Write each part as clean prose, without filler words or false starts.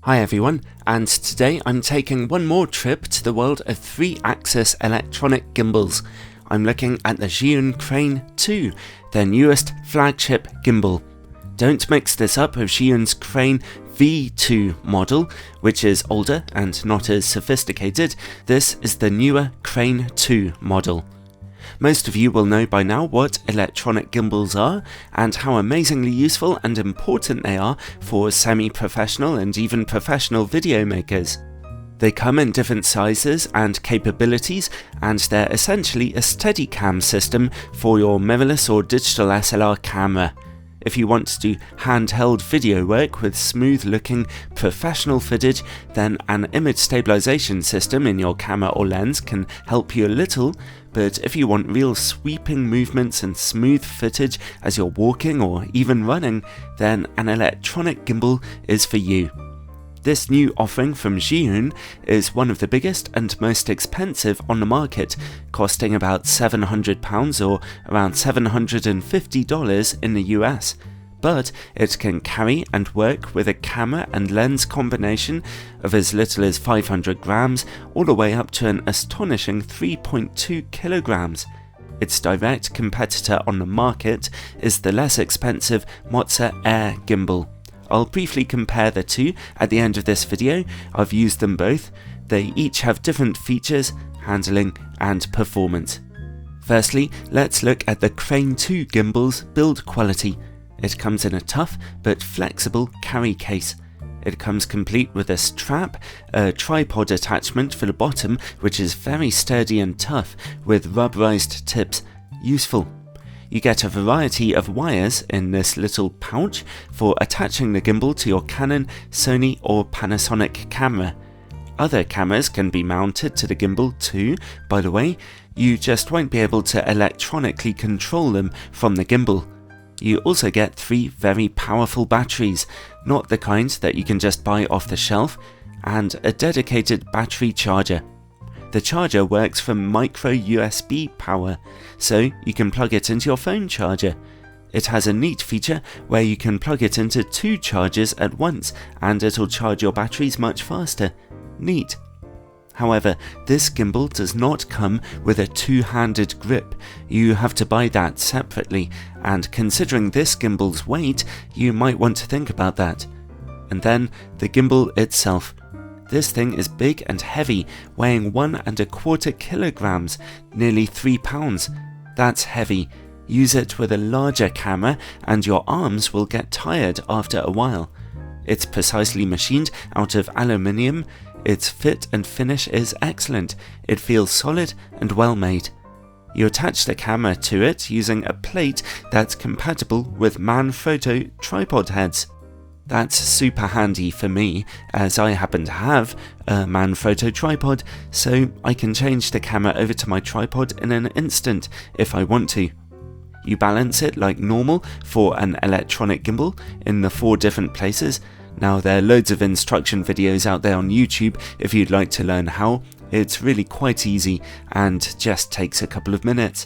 Hi everyone, and today I'm taking one more trip to the world of 3-axis electronic gimbals. I'm looking at the Zhiyun Crane 2, their newest flagship gimbal. Don't mix this up with Zhiyun's Crane V2 model, which is older and not as sophisticated. This is the newer Crane 2 model. Most of you will know by now what electronic gimbals are and how amazingly useful and important they are for semi-professional and even professional video makers. They come in different sizes and capabilities, and they're essentially a Steadicam system for your mirrorless or digital SLR camera. If you want to do handheld video work with smooth looking professional footage, then an image stabilization system in your camera or lens can help you a little, but if you want real sweeping movements and smooth footage as you're walking or even running, then an electronic gimbal is for you. This new offering from Zhiyun is one of the biggest and most expensive on the market, costing about £700 or around $750 in the US. But it can carry and work with a camera and lens combination of as little as 500 grams all the way up to an astonishing 3.2 kilograms. Its direct competitor on the market is the less expensive Mozza Air gimbal. I'll briefly compare the two at the end of this video. I've used them both. They each have different features, handling and performance. Firstly, let's look at the Crane 2 gimbal's build quality. It comes in a tough but flexible carry case. It comes complete with a strap, a tripod attachment for the bottom, which is very sturdy and tough with rubberized tips. Useful. You get a variety of wires in this little pouch for attaching the gimbal to your Canon, Sony or Panasonic camera. Other cameras can be mounted to the gimbal too, by the way. You just won't be able to electronically control them from the gimbal. You also get 3 very powerful batteries, not the kind that you can just buy off the shelf, and a dedicated battery charger. The charger works from micro USB power, so you can plug it into your phone charger. It has a neat feature where you can plug it into 2 chargers at once and it'll charge your batteries much faster. Neat. However, this gimbal does not come with a 2-handed grip. You have to buy that separately, and considering this gimbal's weight, you might want to think about that. And then the gimbal itself. This thing is big and heavy, weighing 1¼ kilograms, nearly 3 pounds. That's heavy. Use it with a larger camera and your arms will get tired after a while. It's precisely machined out of aluminium. Its fit and finish is excellent. It feels solid and well made. You attach the camera to it using a plate that's compatible with Manfrotto tripod heads. That's super handy for me, as I happen to have a Manfrotto tripod, so I can change the camera over to my tripod in an instant if I want to. You balance it like normal for an electronic gimbal in the 4 different places. Now there are loads of instruction videos out there on YouTube if you'd like to learn how. It's really quite easy and just takes a couple of minutes.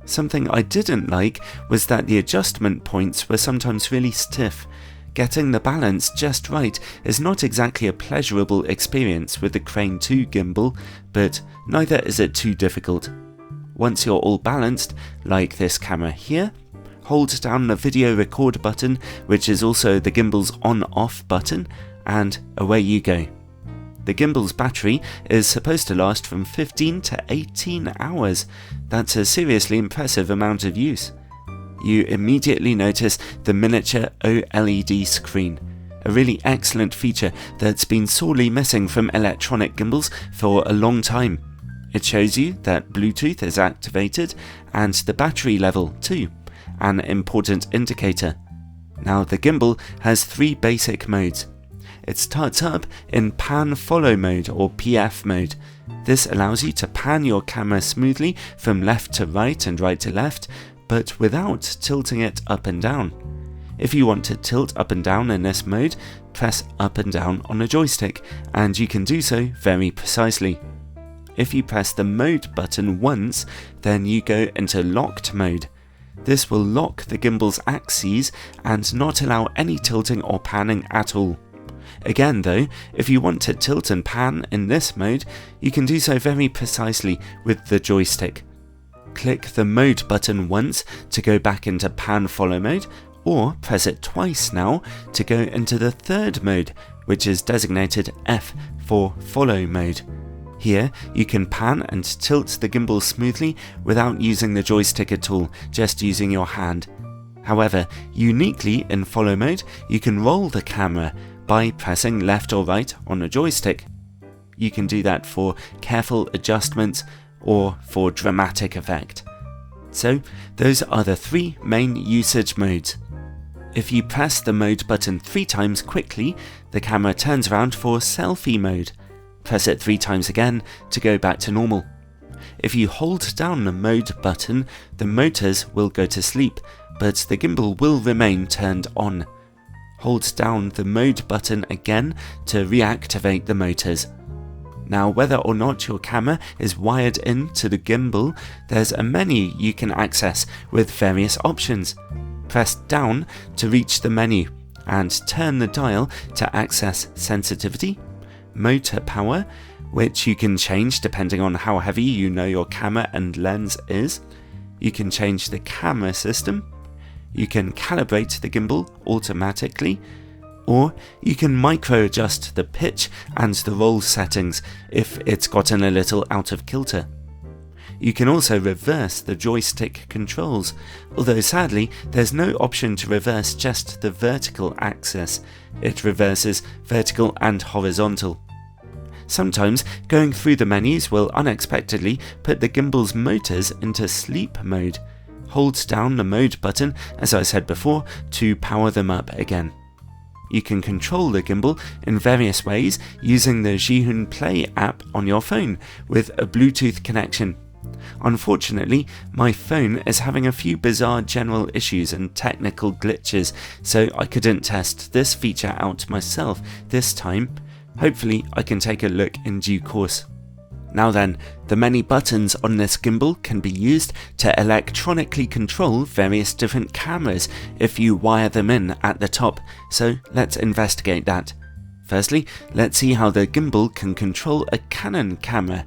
Something I didn't like was that the adjustment points were sometimes really stiff. Getting the balance just right is not exactly a pleasurable experience with the Crane 2 gimbal, but neither is it too difficult. Once you're all balanced, like this camera here, hold down the video record button, which is also the gimbal's on-off button, and away you go. The gimbal's battery is supposed to last from 15 to 18 hours. That's a seriously impressive amount of use. You immediately notice the miniature OLED screen, a really excellent feature that's been sorely missing from electronic gimbals for a long time. It shows you that Bluetooth is activated and the battery level too, an important indicator. Now the gimbal has 3 basic modes. It starts up in pan follow mode or PF mode. This allows you to pan your camera smoothly from left to right and right to left, but without tilting it up and down. If you want to tilt up and down in this mode, press up and down on the joystick, and you can do so very precisely. If you press the mode button once, then you go into locked mode. This will lock the gimbal's axes and not allow any tilting or panning at all. Again though, if you want to tilt and pan in this mode, you can do so very precisely with the joystick. Click the mode button once to go back into pan follow mode, or press it twice now to go into the third mode, which is designated F for follow mode. Here you can pan and tilt the gimbal smoothly without using the joystick at all, just using your hand. However, uniquely in follow mode, you can roll the camera by pressing left or right on a joystick. You can do that for careful adjustments or for dramatic effect. So those are the three main usage modes. If you press the mode button 3 times quickly, the camera turns around for selfie mode. Press it 3 times again to go back to normal. If you hold down the mode button, the motors will go to sleep, but the gimbal will remain turned on. Hold down the mode button again to reactivate the motors. Now, whether or not your camera is wired into the gimbal, there's a menu you can access with various options. Press down to reach the menu and turn the dial to access sensitivity, motor power, which you can change depending on how heavy you know your camera and lens is. You can change the camera system. You can calibrate the gimbal automatically, or you can micro adjust the pitch and the roll settings if it's gotten a little out of kilter. You can also reverse the joystick controls, although sadly there's no option to reverse just the vertical axis. It reverses vertical and horizontal. Sometimes going through the menus will unexpectedly put the gimbal's motors into sleep mode. Hold down the mode button, as I said before, to power them up again. You can control the gimbal in various ways using the Zhiyun Play app on your phone with a Bluetooth connection. Unfortunately, my phone is having a few bizarre general issues and technical glitches, so I couldn't test this feature out myself this time. Hopefully I can take a look in due course. Now then, the many buttons on this gimbal can be used to electronically control various different cameras if you wire them in at the top, so let's investigate that. Firstly, let's see how the gimbal can control a Canon camera.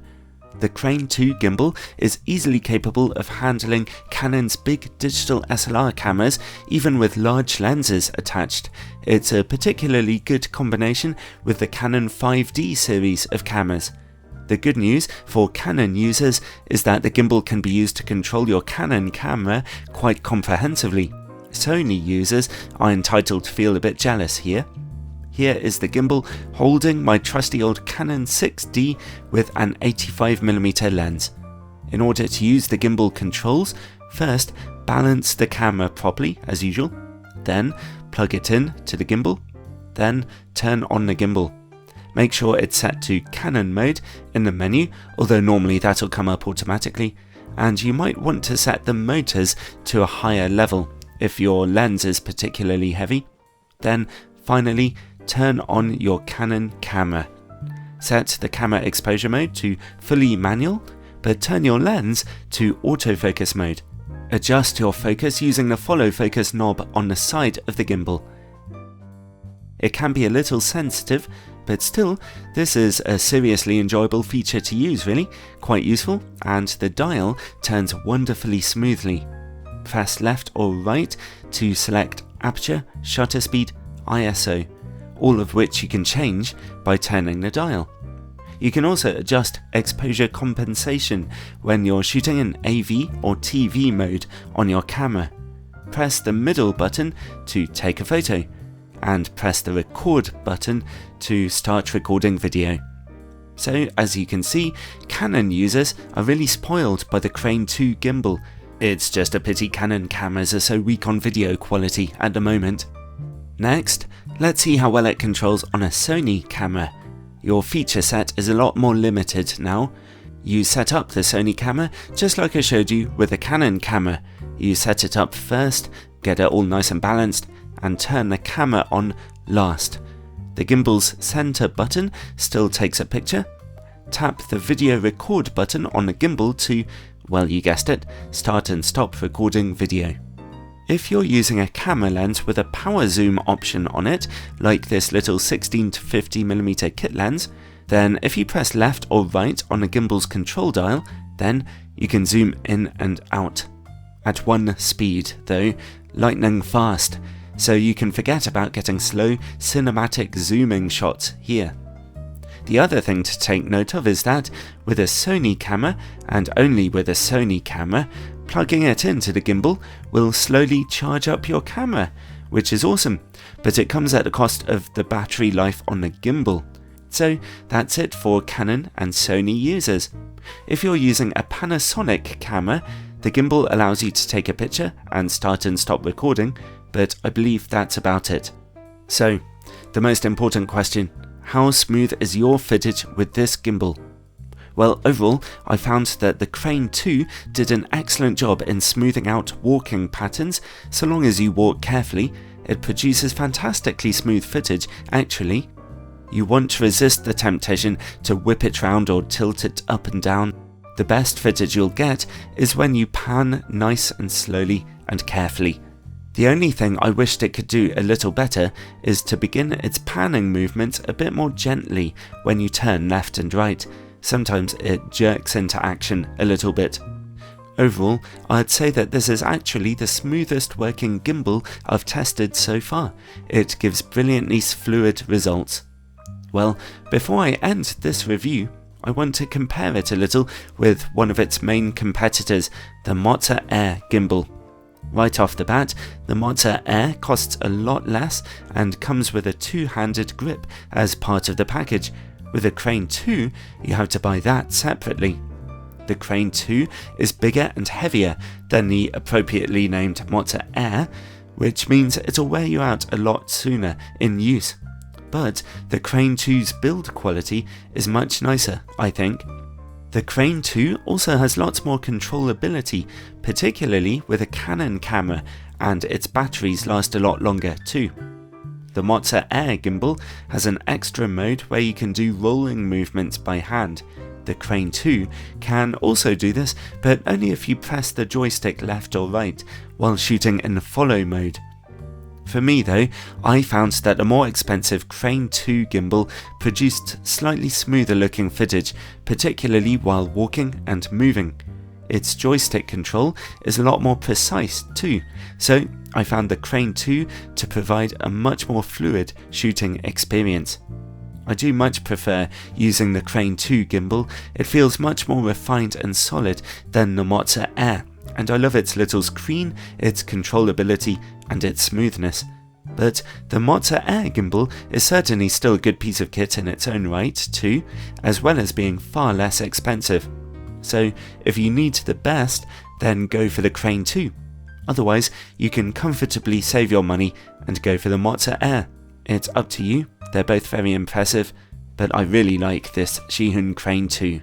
The Crane 2 gimbal is easily capable of handling Canon's big digital SLR cameras, even with large lenses attached. It's a particularly good combination with the Canon 5D series of cameras. The good news for Canon users is that the gimbal can be used to control your Canon camera quite comprehensively. Sony users are entitled to feel a bit jealous here. Here is the gimbal holding my trusty old Canon 6D with an 85mm lens. In order to use the gimbal controls, first balance the camera properly as usual, then plug it in to the gimbal, then turn on the gimbal. Make sure it's set to Canon mode in the menu, although normally that'll come up automatically, and you might want to set the motors to a higher level if your lens is particularly heavy. Then finally turn on your Canon camera. Set the camera exposure mode to fully manual, but turn your lens to autofocus mode. Adjust your focus using the follow focus knob on the side of the gimbal. It can be a little sensitive, but still, this is a seriously enjoyable feature to use really, quite useful, and the dial turns wonderfully smoothly. Press left or right to select aperture, shutter speed, ISO, all of which you can change by turning the dial. You can also adjust exposure compensation when you're shooting in AV or TV mode on your camera. Press the middle button to take a photo, and press the record button to start recording video. So as you can see, Canon users are really spoiled by the Crane 2 gimbal. It's just a pity Canon cameras are so weak on video quality at the moment. Next, let's see how well it controls on a Sony camera. Your feature set is a lot more limited now. You set up the Sony camera just like I showed you with a Canon camera. You set it up first, get it all nice and balanced, and turn the camera on last. The gimbal's center button still takes a picture. Tap the video record button on the gimbal to, well, you guessed it, start and stop recording video. If you're using a camera lens with a power zoom option on it, like this little 16 to 50mm kit lens, then if you press left or right on a gimbal's control dial, then you can zoom in and out. At one speed though, lightning fast, so you can forget about getting slow cinematic zooming shots here. The other thing to take note of is that with a Sony camera, and only with a Sony camera, plugging it into the gimbal will slowly charge up your camera, which is awesome, but it comes at the cost of the battery life on the gimbal. So that's it for Canon and Sony users. If you're using a Panasonic camera, the gimbal allows you to take a picture and start and stop recording, but I believe that's about it. So, the most important question: how smooth is your footage with this gimbal? Well, overall, I found that the Crane 2 did an excellent job in smoothing out walking patterns. So long as you walk carefully, it produces fantastically smooth footage, actually. You want to resist the temptation to whip it round or tilt it up and down. The best footage you'll get is when you pan nice and slowly and carefully. The only thing I wished it could do a little better is to begin its panning movement a bit more gently when you turn left and right. Sometimes it jerks into action a little bit. Overall, I'd say that this is actually the smoothest working gimbal I've tested so far. It gives brilliantly fluid results. Well, before I end this review, I want to compare it a little with one of its main competitors, the Mozza Air gimbal. Right off the bat, the Mozza Air costs a lot less and comes with a two-handed grip as part of the package. With the Crane 2, you have to buy that separately. The Crane 2 is bigger and heavier than the appropriately named Mozza Air, which means it'll wear you out a lot sooner in use. But the Crane 2's build quality is much nicer, I think. The Crane 2 also has lots more controllability, particularly with a Canon camera, and its batteries last a lot longer too. The Mozza Air gimbal has an extra mode where you can do rolling movements by hand. The Crane 2 can also do this, but only if you press the joystick left or right while shooting in follow mode. For me though, I found that a more expensive Crane 2 gimbal produced slightly smoother looking footage, particularly while walking and moving. Its joystick control is a lot more precise too, so I found the Crane 2 to provide a much more fluid shooting experience. I do much prefer using the Crane 2 gimbal. It feels much more refined and solid than the Mozza Air, and I love its little screen, its controllability and its smoothness. But the Mozza Air gimbal is certainly still a good piece of kit in its own right too, as well as being far less expensive. So if you need the best, then go for the Crane 2. Otherwise, you can comfortably save your money and go for the Mozza Air. It's up to you, they're both very impressive, but I really like this Zhiyun Crane 2.